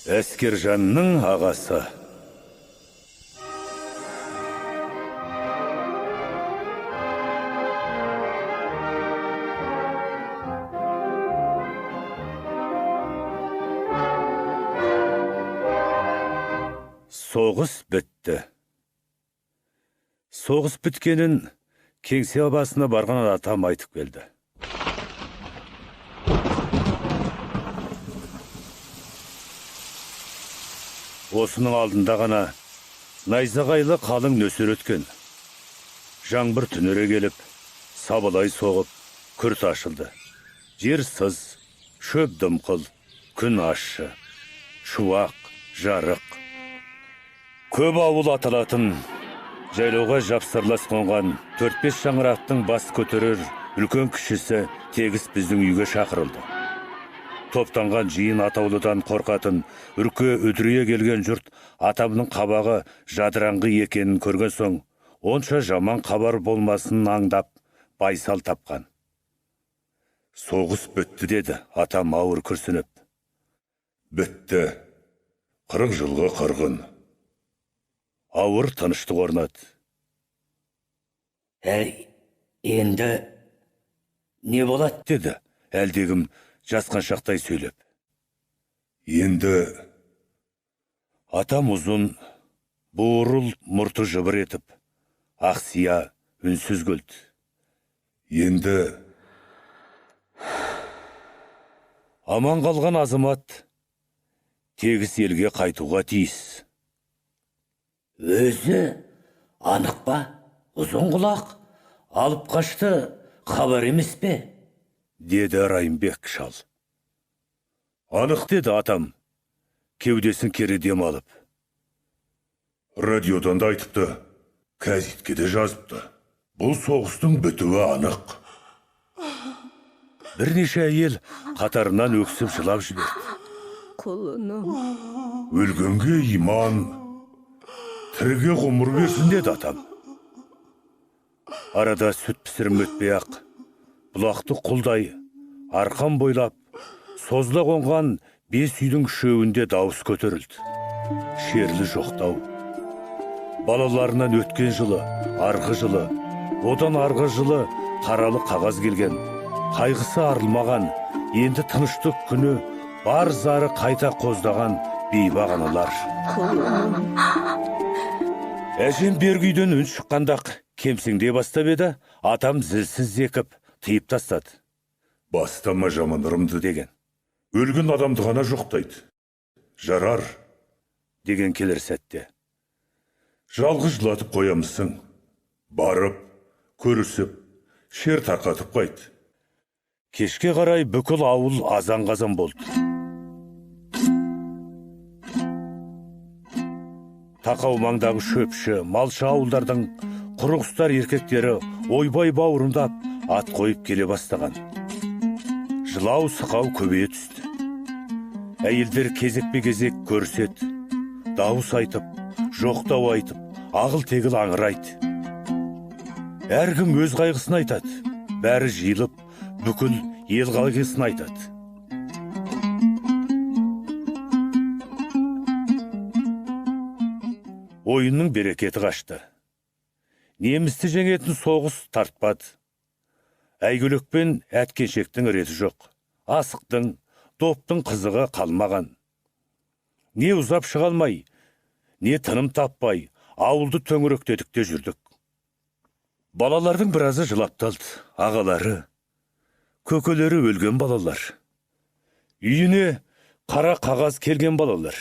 Әскержанның ағасы. Соғыс бітті. Соғыс біткенін кеңсе басына барған атам айтып келді. Осының алдында ғана найзағайлы қалың нөсер өткен. Жаңбыр түнере келіп, сабылай соғып, күрт ашылды. Жер сыз, шөп дымқыл, күн ащы, шуақ, жарық. Көп ауыл аталатын, жайлауға жапсарлас қонған 4-5 шаңырақтың бас көтерер үлкен кішісі тегіс біздің үйге шақырылды. Топтанған жиын атаулыдан қорқатын, үрке үдірие келген жұрт атамның қабағы жадыраңғы екенін көрген соң, онша жаман хабар болмасын аңдап, байсал тапқан. Соғыс бітті деді атам ауыр күрсініп. Бітті, 40 жылғы қырғын. Ауыр тыныштық орнады. Енді не болады? Деді әлдегім жасқаншақтай сөйлеп. Енді атам ұзын, буырыл мұрты жыбыр етіп, ақсия үнсіз көлді. Енді аман қалған азамат тегіс елге қайтуға тиіс. Өзі анық па? Ұзын құлақ алып қашты, хабар емес пе? Деді Райымбек шал. Анық деді атам, кеудесін кері дем алып. Радиодан да айтыпты, газетке де жазыпты. Бұл соғыстың бітуі анық. Бірнеше әйел қатарынан өксіп жылап жіберді. Құлыным. Өлгенге иман, тіріге ғұмыр берсін деді атам. Арада сүт пісірім өтпей ақ, бұлақты құлдай, арқан бойлап, созыла қонған 5 үйдің үшеуінде дауыс көтерілді. Шерлі жоқтау. Балаларынан өткен жылы, арғы жылы, одан арғы жылы қаралы қағаз келген. Қайғысы арылмаған, енді тыныштық күні бар зары қайта қоздаған бейбағаналар. Әжем бергі үйден үн шыққандақ кемсеңдей бастап еді, атам зілсіз зекіп, тыйып тастады. Бастама жаман ырымды деген. Өлген адамды ғана жоқтайды. Жарар, деген келер сәтте. Жалғыз жылатып қоямызсың. Барып, көрісіп, шер тарқатып қайт. Кешке қарай бүкіл ауыл азан-қазан болды. Тақау маңдағы шөпші, малшы ауылдардың құрықстар еркектері ойбай бауырындап ат қойып келе бастаған. Жылау сықау көбейе түсті. Әйелдер кезекпе-кезек көрсет, дауыс айтып, жоқтау айтып, ағыл-тегіл аңырайды. Әркім өз қайғысын айтады, бәрі жиылып, бүкіл ел қайғысын айтады. Ойынның берекеті қашты. Немісті жеңетін соғыс тартпады. Әйгілік пен әткеншектің реті жоқ. Асықтың, топтың қызығы қалмаған. Не ұзап шығалмай, не тыным таппай, ауылды төңіректедікте жүрдік. Балалардың біразы жылапталды, ағалары, көкелері өлген балалар. Үйіне қара қағаз келген балалар.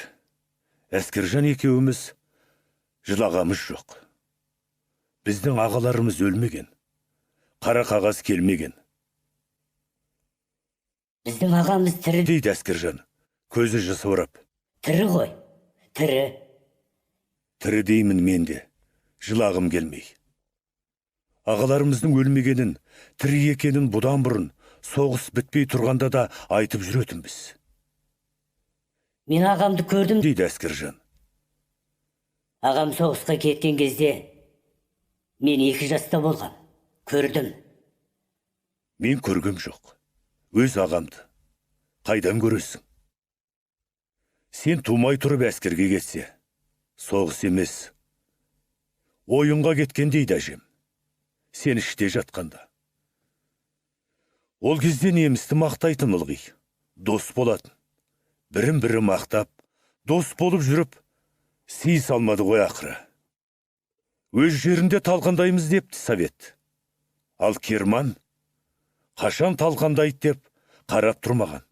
Әскержан екеуіміз жылағамыз жоқ. Біздің ағаларымыз өлмеген, қара қағаз келмеген. Біздің ағамыз тірі, Дейді Әскержан, көзі жысырап. тірі ғой, тірі. Тірі деймін мен де, жылағым келмей. Ағаларымыздың өлмегенін, тірі екенін бұдан бұрын, соғыс бітпей тұрғанда да айтып жүретінбіз. Мен ағамды көрдім. Дейді Әскержан. Ағам соғысқа кеткен кезде мен 2 жаста болғам. Көрдім. Мен көргем жоқ. Өз ағамды. Қайдан көресің? Сен тумай тұрып әскерге кетсе, соғыс емес, ойынға кеткен дейді әжем. Сен іште жатқанда. Ол кезде немісті мақтайтын ылғи, дос болатын. Бірін-бірі мақтап, дос болып жүріп, сый салмады ғой ақыры. Өз жерінде талқандаймыз депті совет. Ал Керман қашан талқандайды деп қарап тұрмаған.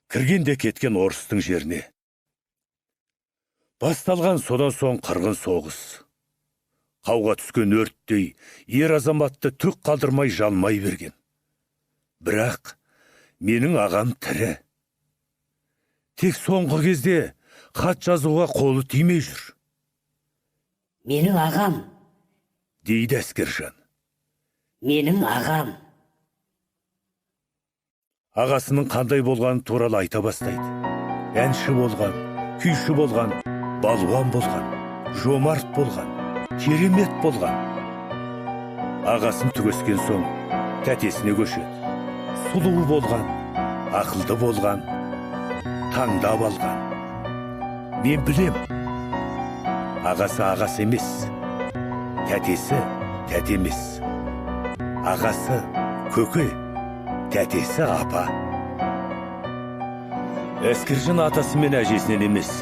Кіргенде кеткен орыстың жеріне. Басталған содан соң қырғын соғыс. Қауға түскен өрттей, ер азаматты түк қалдырмай жалмай берген. Бірақ менің ағам тірі. Тек соңғы кезде хат жазуға қолы тимей жүр. Менің ағам. Дейді Әскержан. Менің ағам. Ағасының қандай болғаны туралы айта бастайды. Әнші болған, күйші болған, балуан болған, жомарт болған, керемет болған. Ағасын түгескен соң тәтесіне көшеді. Сұлу болған, ақылды болған, таңдап алған. Мен білем, ағасы ағасы емес, тәтесі тәте емес. Ағасы көке, тәтесі апа. Әскержан атасы мен әжесінен емес,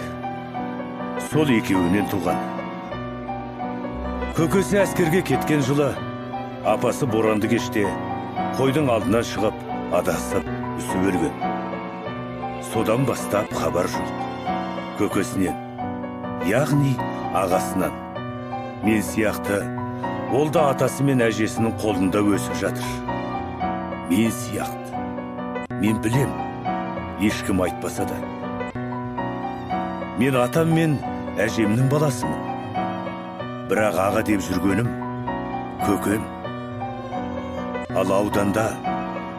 сол екеуінен туған. Көкесі әскерге кеткен жылы, апасы боранды кеште қойдың алдынан шығып, адасып, үсіп өлген. Содан бастап хабар жоқ. Көкесінен, яғни ағасынан. Мен сияқты, ол да атасы мен әжесінің қолында өсіп жатыр. Мен сияқты. Мен білем, ешкім айтпаса да. Мен атам мен әжемнің баласымын. Бірақ аға деп жүргенім, көкем. Ал ауданда,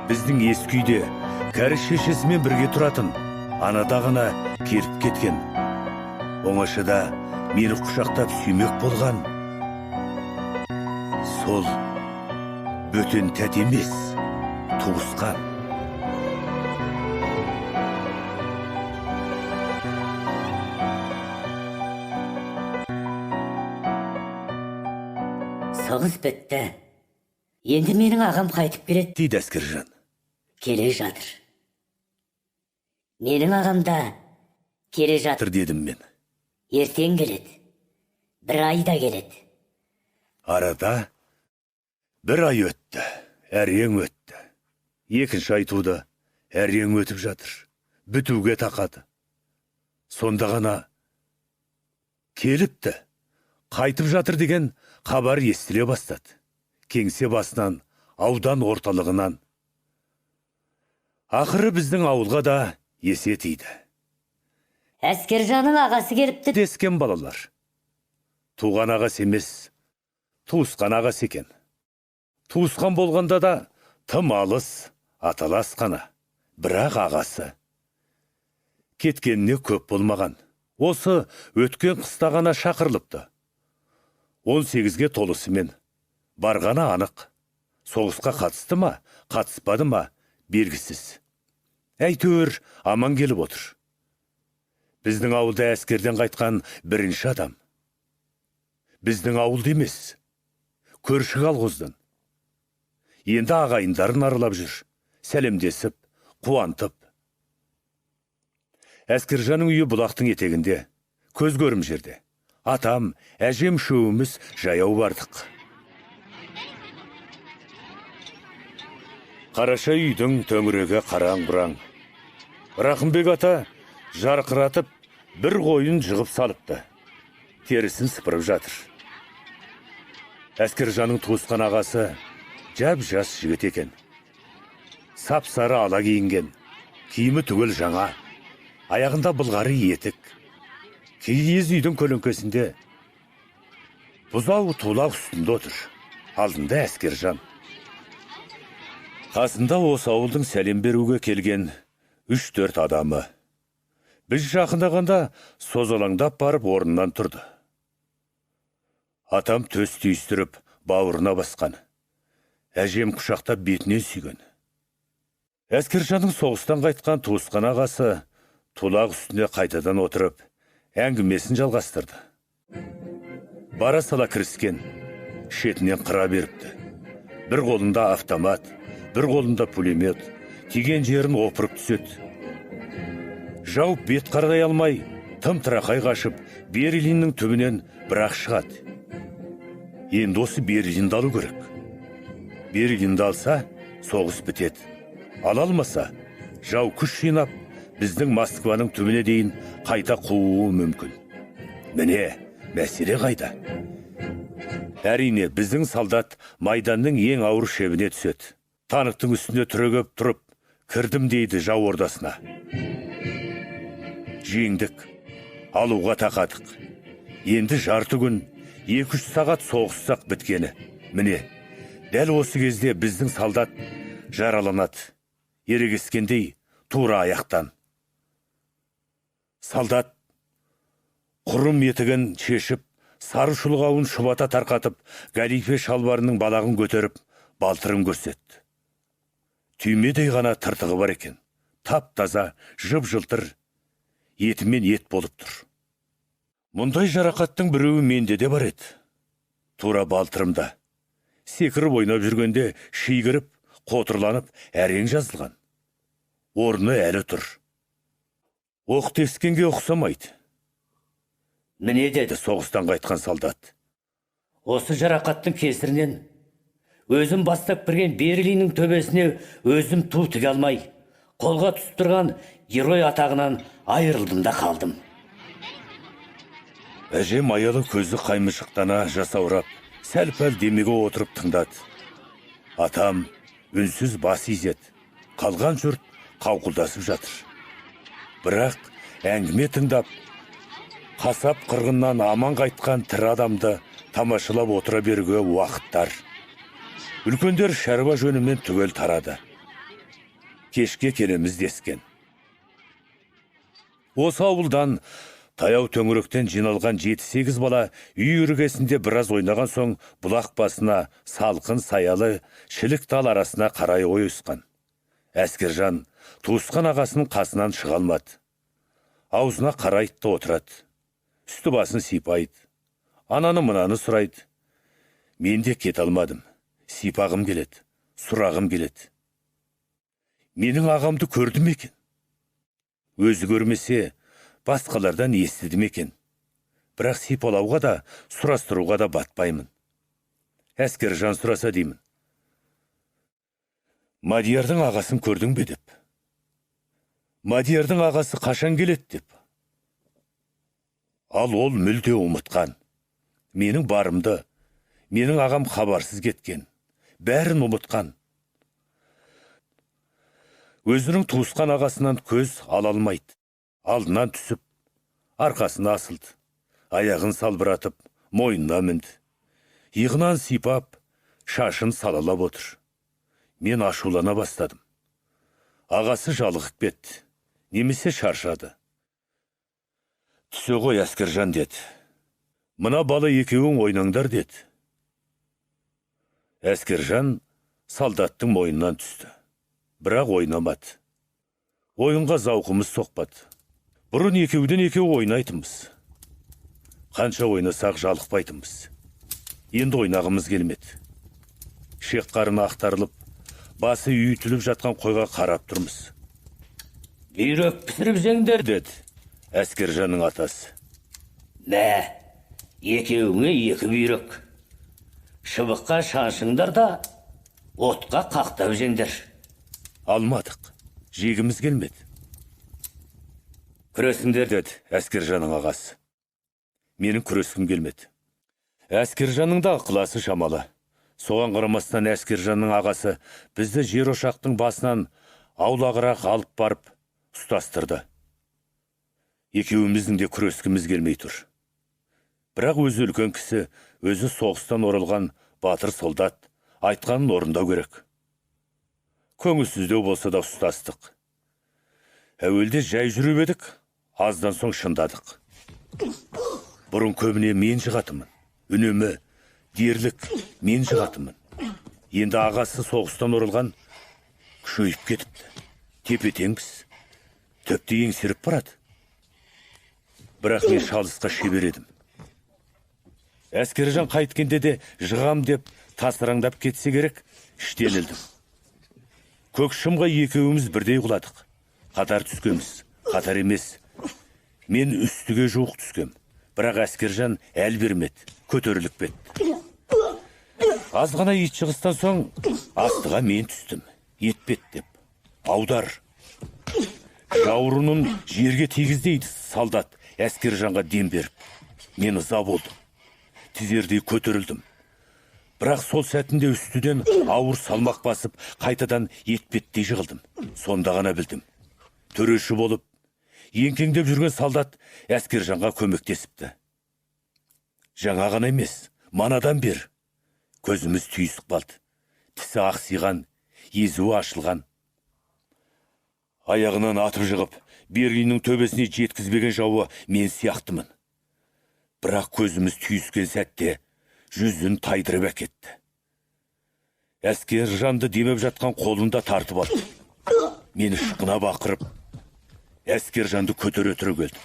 біздің ескі үйде, кәрі шешесімен бірге тұратын, анада ғана келіп кеткен. Оңашада мені құшақтап сүймек болған. Сол бөтен тәте емес, туысқан. Соғыс бітті. Енді менің ағам қайтып келеді. Дейді Әскержан. Келе жатыр. Менің ағам да келе жатыр. Дедім мен. Ертең келеді. Бір айда келеді. Арада бір ай өтті, әрең өтті. Екінші ай туды, әрең өтіп жатыр. Бітуге тақады. Сонда ғана келіпті, қайтып жатыр деген хабар естіле бастады. Кеңсе басынан, аудан орталығынан. Ақыры біздің ауылға да есе тиді. Әскержанның ағасы келіпті. Дескен балалар. Туған ағасы емес, туысқан ағасы екен. Туысқан болғанда да тым алыс, аталас қана. Бірақ ағасы. Кеткеніне көп болмаған. Осы өткен қыста ғана шақырылыпты. 18-ге толысымен. Барғаны анық. Соғысқа қатысты ма, қатыспады ма, белгісіз. Әйтеуір аман келіп отыр. Біздің ауылда әскерден қайтқан бірінші адам. Біздің ауылда емес, көрші қалғыздың. Енді ағайындарын аралап жүр, сәлемдесіп, қуантып. Әскержанның үйі бұлақтың етегінде, көз көрім жерде. Атам, әжем үшеуміз жаяу бардық. Қараша үйдің төңірегі қараң-құраң. Рақымбек ата жарқыратып бір қойын жығып салыпты. Терісін сыпырып жатыр. Әскержанның туысқан ағасы жап-жас жігіт екен. Сап-сары ала киінген, киімі түгел жаңа. Аяғында былғары етік. Киіз үйдің көлеңкесінде бұзау тулақ үстінде отыр. Алдында Әскержан. Қасында осы ауылдың сәлем беруге келген 3-4 адамы. Біз жақындағанда созалаңдап барып орнынан тұрды. Атам төс түйістіріп бауырына басқан. Әжем құшақтап бетінен сүйген. Әскержанның соғыстан қайтқан туысқан ағасы тулақ үстіне қайтадан отырып, әңгімесін жалғастырды. Бара сала кіріскен, шетінен қыра беріпті. Бір қолында автомат, бір қолында пулемет, тиген жерін опырып түседі. Жау бет қарғай алмай, тым-тырақай қашып, Берлиннің түбінен бір-ақ шығады. Енді осы Берлинді алу керек. Берлинді алса, соғыс бітеді. Ала алмаса, жау күш жинап, біздің Москваның түбіне дейін қайта қууы мүмкін. Міне, мәселе қайда? Әрине, біздің солдат майданның ең ауыр шебіне түседі. Танктың үстіне түрегеп тұрып, кірдім дейді жау ордасына. Жеңдік, алуға тақадық. Енді жарты күн, 2-3 сағат соғыссақ біткені. Міне, дәл осы кезде біздің солдат жараланады. Ерегескендей тура аяқтан. Солдат құрым етігін шешіп, сары шұлғауын шұбата тарқатып, галифе шалбарының балағын көтеріп, балтырын көрсетті. Түймедей ғана тыртығы бар екен. Тап-таза, жып-жылтыр, етімен ет болып тұр. Мұндай жарақаттың біреуі менде де бар еді. Тура балтырымда. Секіріп ойнап жүргенде шийгіріп, қотырланып, әрең жазылған. Орны әлі тұр. Оқ тескенге ұқсамайды. Міне деді Соғыстан қайтқан солдат. осы жарақаттың кесірінен өзім бастап кірген Берлиннің төбесіне өзім ту тіге алмай, қолға түсіп тұрған герой атағынан айырылдым да қалдым. Әжем аялы көзі қаймышықтана жасаурап, сәл-пәл демеге отырып тыңдады. Атам үнсіз бас изеді. Қалған жұрт қауқылдасып жатыр. Бірақ әңгіме тыңдап, қасап қырғыннан аман қайтқан тірі адамды тамашалап отыра беруге уақыттар. Үлкендер шаруа жөнімен түгел тарады. Кешке келеміз дескен. Осы ауылдан таяу төңіректен жиналған 7-8 бала үй іргесінде біраз ойнаған соң бұлақ басына салқын саялы шілік тал арасына қарай ойысқан. Әскержан туысқан ағасының қасынан шыға алмады. Аузына қарайды да отырады. Үсті басын сипайды. Ананы мынаны сұрайды. Мен де кете алмадым. Сипағым келеді, сұрағым келеді. Менің ағамды көрді ме екен? Өзі көрмесе, басқалардан естіді ме екен? Бірақ сипалауға да, сұрастыруға да батпаймын. Әскержан сұраса деймін. Мадиярдың ағасын көрдің бе деп. Мадиярдың ағасы қашан келеді деп. Ал ол мүлде ұмытқан. Менің барымды, менің ағам хабарсыз кеткен. Бәрін ұмытқан. Өзінің туысқан ағасынан көз ала алмайды. Алдынан түсіп, арқасына асылды. Аяғын салбыратып, мойнына мінді. Иығынан сипап, шашын салалап отыр. Мен ашулана бастадым. Ағасы жалығып кетті. Немесе шаршады. Түсе ғой Әскержан деді. Мына бала екеуің ойнаңдар деді. Әскержан солдаттың мойнынан түсті. Бірақ ойнамады. Ойынға зауқымыз соқпады. Бұрын екеуден екеу ойнайтынбыз. Қанша ойнасақ жалықпайтынбыз. Енді ойнағымыз келмеді. Шек қарыны ақтарылып, басы үйітіліп жатқан қойға қарап тұрмыз. Бүйрек пісіріп жеңдер, Деді Әскержанның атасы. мә, екеуіңе 2 бүйрек. Шыбыққа шаншыңдар да, отқа қақтап жеңдер. Алмадық. Жегіміз келмеді. Күресіңдер деді Әскержанның ағасы. Менің күрескім келмеді. Әскержанның да ықыласы шамалы. Соған қарамастан Әскержанның ағасы бізді жер ошақтың басынан аулағырақ алып барып ұстастырды. Екеуіміздің де күрескіміз келмей тұр. Бірақ өзі үлкен кісі, өзі соғыстан оралған батыр солдат айтқанын орындау керек. Көңілсіздеу болса да ұстастық. Әуелде жай жүріп едік, аздан соң шындадық. Бұрын көбіне мен жығатымын. Үнемі, дерлік мен жығатымын. Енді ағасы соғыстан оралған күшейіп кетіпті. Тепе-теңбіз. тіпті еңсеріп барады. Бірақ мен шалысқа шебер едім. Әскержан қайткенде де жығам деп тасыраңдап кетсе керек, іштен ілдім. Көк шымға екеуіміз бірдей құладық. Қатар түскеміз, қатар емес. Мен үстіге жуық түскем. Бірақ Әскержан әл бермеді, көтеріліп кетті. Аз ғана ет шығыстан соң астыға мен түстім. Етпет деп. Аудар. Жауырынын жерге тигіздейді солдат Әскержанға дем беріп. Мен ыза болдым. Тізердей көтерілдім. Бірақ сол сәтінде үстіден ауыр салмақ басып, қайтадан етпеттей жығылдым. Сонда ғана білдім. Төреші болып, еңкеңдеп жүрген солдат Әскержанға көмектесіпті. Жаңа ғана емес, манадан бер. Көзіміз түйісіп қалды. Тісі ақсиған, езуі ашылған. Аяғынан атып жығып, Берлиннің төбесіне жеткізбеген жауы мен сияқтымын. Бірақ көзіміз түйіскен сәтте жүзін тайдырып әкетті. Әскержанды демеп жатқан қолында тартып алды. Мені шықына бақырып, Әскержанды көтере түрегелді.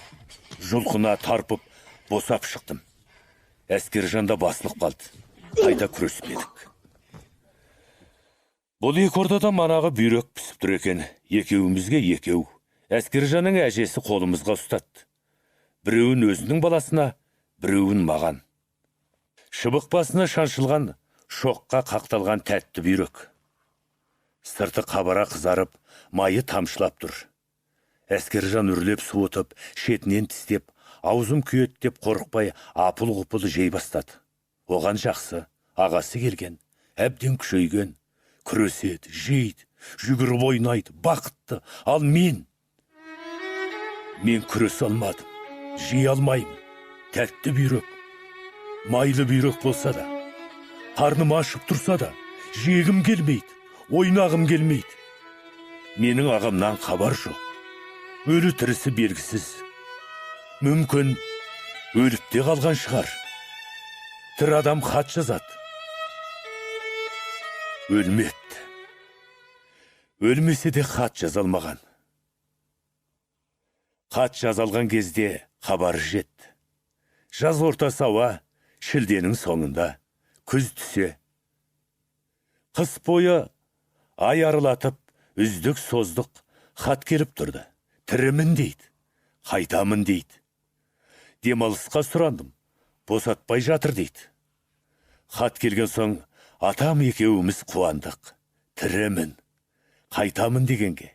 Жұлқына тарпып, босап шықтым. Әскержанда басылып қалды. Қайта күреспедік. Бұл екі ортада манағы бүйрек пісіп тұр екен. Екеуімізге екеу. Әскержанның әжесі қолымызға ұстатты. Біреуін өзінің баласына, біреуін маған. Шыбық басына шаншылған, шоққа қақталған тәтті бүйрек. Сырты қабара қызарып, майы тамшылап тұр. Әскержан үрлеп суытып, шетінен тістеп, аузым күйет деп қорықпай апыл-ғұпыл жей бастады. Оған жақсы, ағасы келген, әбден күшейген, күреседі, жейді, жүгіріп ойнайды, бақытты. Ал мен күресе алмадым, жей алмаймын. Тәтті бүйрек, майлы бүйрек болса да, қарным ашып тұрса да, жегім келмейді, ойнағым келмейді. Менің ағамнан хабар жоқ. Өлі тірісі белгісіз. Мүмкін өліп те қалған шығар. Тірі адам хат жазады. Өлмеді. Өлмесе де хат жазалмаған. Хат жазалған кезде хабар жетті. Жаз ортасы ауа, шілденің соңында, күз түсе. Қыс бойы ай арылатып, үздік создық хат келіп тұрды. Тірімін дейді, қайтамын дейді. Демалысқа сұрандым, босатпай жатыр дейді. Хат келген соң атам екеуіміз қуандық. Тірімін, қайтамын дегенге.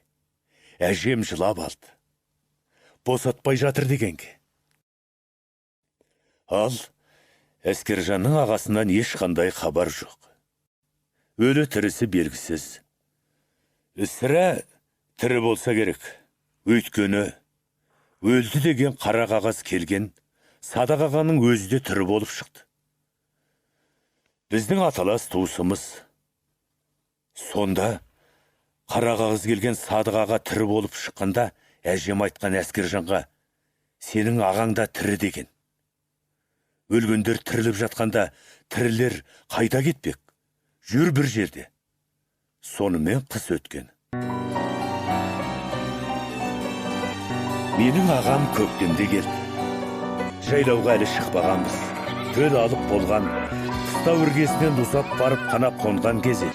Әжем жылап алды. Босатпай жатыр дегенге. Ал Әскержанның ағасынан ешқандай хабар жоқ. Өлі тірісі белгісіз. Сірә тірі болса керек. Өйткені өлді деген қара қағаз келген, Садақ ағаның өзі де тірі болып шықты. Біздің аталас туысымыз. Сонда қара қағаз келген Садық аға тірі болып шыққанда, әжем айтқан Әскержанға, сенің ағаң да тірі деген. Өлгендер тіріліп жатқанда, тірілер қайда кетпек? Жүр бір жерде. Сонымен қыс өткен. Менің ағам көктемде келді. Жайлауға әлі шықпағанбыз. Төл алып болған, қыстау іргесінен ұзап барып қанап қонған кезі.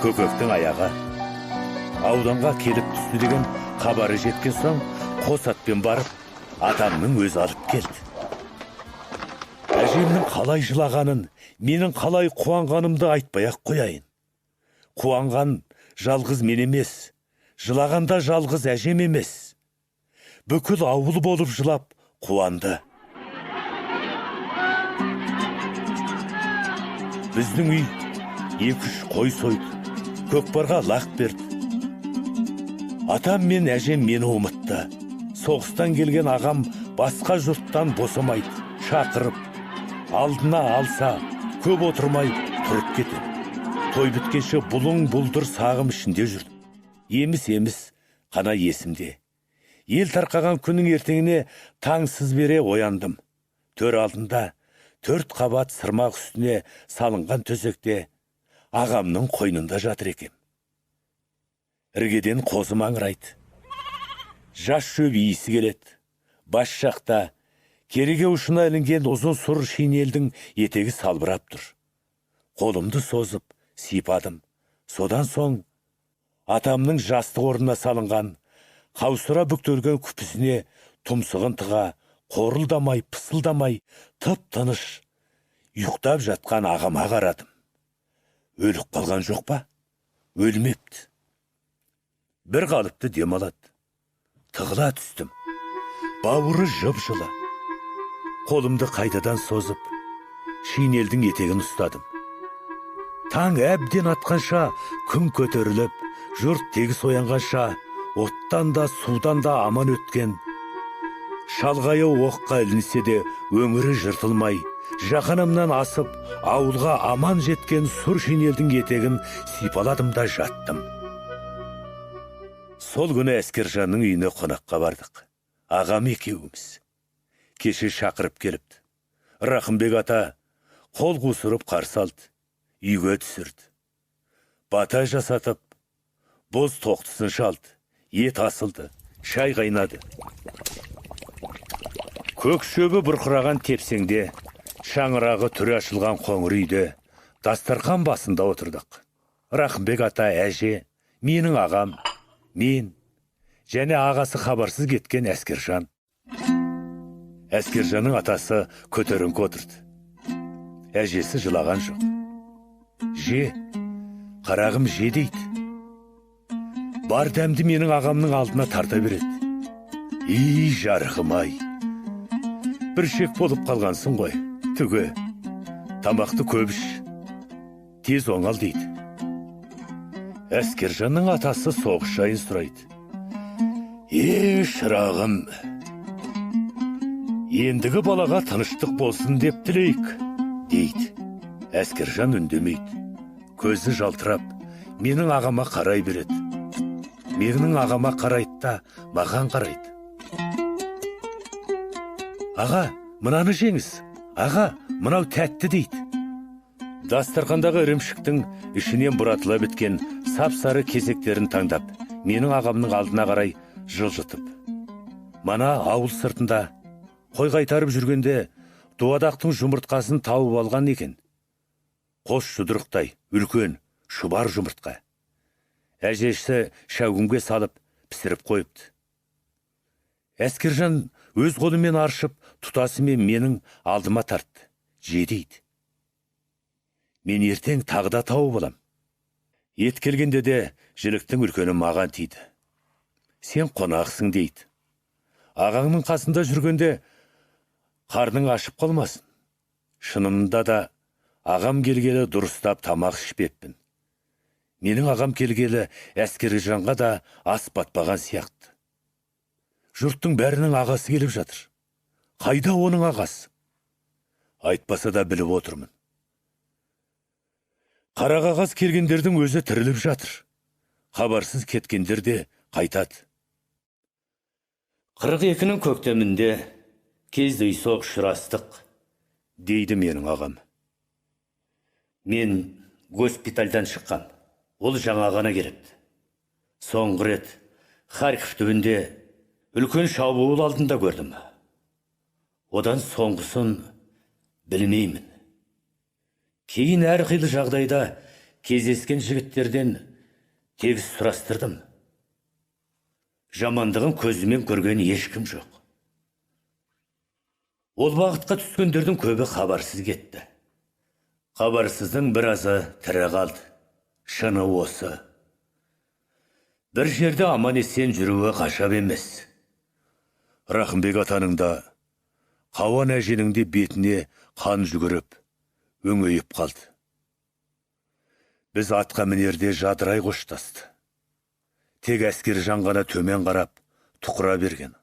Көкектің аяғы. Ауданға келіп түсті деген хабары жеткен соң, қос атпен барып, атамның өзі алып келді. Әжемнің қалай жылағанын, менің қалай қуанғанымды айтпай-ақ қояйын. Қуанған жалғыз мен емес, жылағанда жалғыз әжем емес. Бүкіл ауыл болып жылап, қуанды. Біздің үй 2-3 қой сойды, көкпарға лақ берді. Атам мен әжем мені ұмытты. Соғыстан келген ағам басқа жұрттан босамайды, шақырып, алдына алса, көп отырмай тұрып кетеді. Той біткенше бұлың бұлдыр сағым ішінде жүрді. Еміс қана есімде. Ел тарқаған күннің ертеңіне таңсыз бере ояндым. Төр алдында 4 қабат сырмақ үстіне салынған төсекте ағамның қойнында жатыр екем. Іргеден қозы маңырайды. Жас шөп иісі келеді. Бас жақта кереге ұшына ілінген ұзын сұр шинелдің етегі салбырап тұр. Қолымды созып, сипадым. Содан соң атамның жастық орнына салынған, қаусыра бүктелген күпісіне тұмсығын тыға, қорылдамай, пысылдамай, тып-тыныш ұйықтап жатқан ағама қарадым. Өліп қалған жоқ па? Өлмепті. Бір қалыпты демалады. Тығыла түстім. Бауыры жып-жылы. Қолымды қайтадан созып, шинелдің етегін ұстадым. Таң әбден атқанша күн көтеріліп, жұрт тегіс оянғанша оттан да судан да аман өткен. Шалғайы оққа ілінсе де өңірі жыртылмай, жақынымнан асып, ауылға аман жеткен сұр шинелдің етегін сипаладым да жаттым. Сол күні Әскержанның үйіне қонаққа бардық. Ағам екеуіміз. Кеше шақырып келіпті. Рақымбек ата қол қусырып қарсы алды. Үйге түсірді. Бата жасатып, боз тоқтысын шалды. Ет асылды, шай қайнады. Көк шөбі бұрқыраған тепсеңде, шаңырағы түрі ашылған қоңыр үйде, дастархан басында отырдық. Рақымбек ата, әже, менің ағам, мен, және ағасы хабарсыз кеткен Әскержан. Әскержанның атасы көтеріңкі отырды. Әжесі жылаған жоқ. Же, қарағым же дейді. Бар дәмді менің ағамның алдына тарта береді. Жарқым-ай. Бір шек болып қалғансың ғой. Түге, тамақты көп іш. Тез оңал дейді. Әскержанның атасы соғыс жайын сұрайды. Шырағым, ендігі балаға тыныштық болсын деп тілейік, дейді. Әскержан үндемейді. Көзі жалтырап, менің ағама қарай береді. Менің ағама қарайды да, маған қарайды. Аға, мынаны жеңіз. Аға, мынау тәтті дейді. Дастархандағы ірімшіктің ішінен бұратыла біткен сап-сары кезектерін таңдап, менің ағамның алдына қарай жылжытып. Мана ауыл сыртында қой қайтарып жүргенде дуадақтың жұмыртқасын тауып алған екен. Қос жұдырықтай, үлкен, шұбар жұмыртқа. Әжешісі шәугімге салып, пісіріп қойыпты. Әскержан өз қолымен аршып, тұтасымен менің алдыма тартты. Же дейді. Мен ертең тағда тауып алам. Ет келгенде де жіліктің үлкені маған тиді. Сен қонақсың дейді. Ағаңның қасында жүргенде қарның ашып қалмасын. Шынымда да ағам келгелі дұрыстап тамақ ішпеппін. Менің ағам келгелі Әскержанға да ас батпаған сияқты. Жұрттың бәрінің ағасы келіп жатыр. Қайда оның ағасы? Айтпаса да біліп отырмын. Қарағағаз келгендердің өзі тіріліп жатыр. Хабарсыз кеткендер де қайтады. 42-нің көктемінде кездейсоқ ұшырастық, дейді менің ағам. Мен госпитальдан шыққам. Ол жаңа ғана келіпті. Соңғы рет Харьков түбінде үлкен шабуыл алдында көрдім. Одан соңғысын білмеймін. Кейін әрқилы жағдайда кездескен жігіттерден тегіс сұрастырдым. Жамандығын көзімен көрген ешкім жоқ. Ол бағытқа түскендердің көбі хабарсыз кетті. Хабарсыздың біразы тірі қалды. Шыны осы. Бір жерде аман есен жүруі ғажап емес. Рақымбек атаның да, Қауан әженің де бетіне қан жүгіріп, өңейіп қалды. Біз атқа мінерде жадырай қоштасты. Тек Әскержан ғана төмен қарап, тұқыра берген.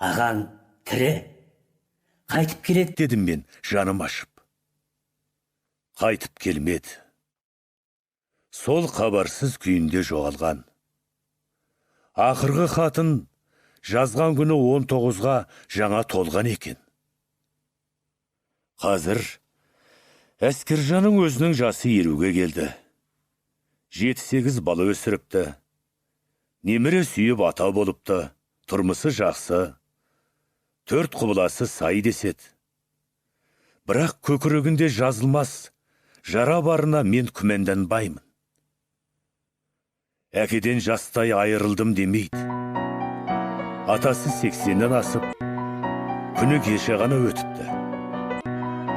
Ағаң тірі? Қайтып келеді? Дедім мен, жаным ашып. Қайтып келмеді. Сол хабарсыз күйінде жоғалған. Ақырғы хатын жазған күні 19-ға жаңа толған екен. Қазір Әскержанның өзінің жасы 50-ге келді. 7-8 бала өсіріпті. Немере сүйіп ата болыпты, тұрмысы жақсы, 4 құбыласы сай деседі. Бірақ көкірегінде жазылмас жара барына мен күмәнданбаймын. Әкеден жастай айырылдым демейді. Атасы 80-нен асып, күні кеше ғана өтіпті.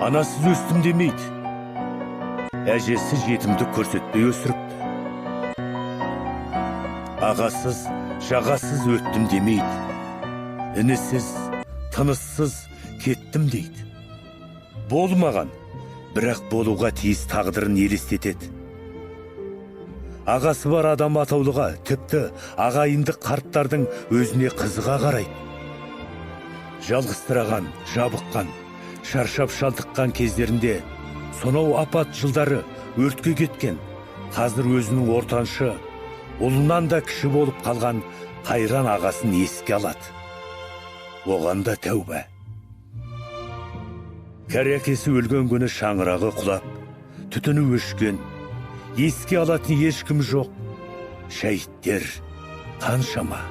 Анасыз өстім демейді. Әжесі жетімдік көрсетпей өсіріпті. Ағасыз, жағасыз өттім демейді. Інісіз, тыныссыз кеттім дейді. Болмаған, бірақ болуға тиіс тағдырын елестетеді. Ағасы бар адам атаулыға, тіпті ағайынды қарттардың өзіне қызыға қарайды. Жалғызсыраған, жабыққан, шаршап шалдыққан кездерінде сонау апат жылдары өртке кеткен, қазір өзінің ортаншы, ұлынан да кіші болып қалған қайран ағасын еске алады. Оған да тәуба. Кәрі әкесі өлген күні шаңырағы құлап, түтіні өшкен, еске алатын ешкім жоқ. Шәйіттер қаншама.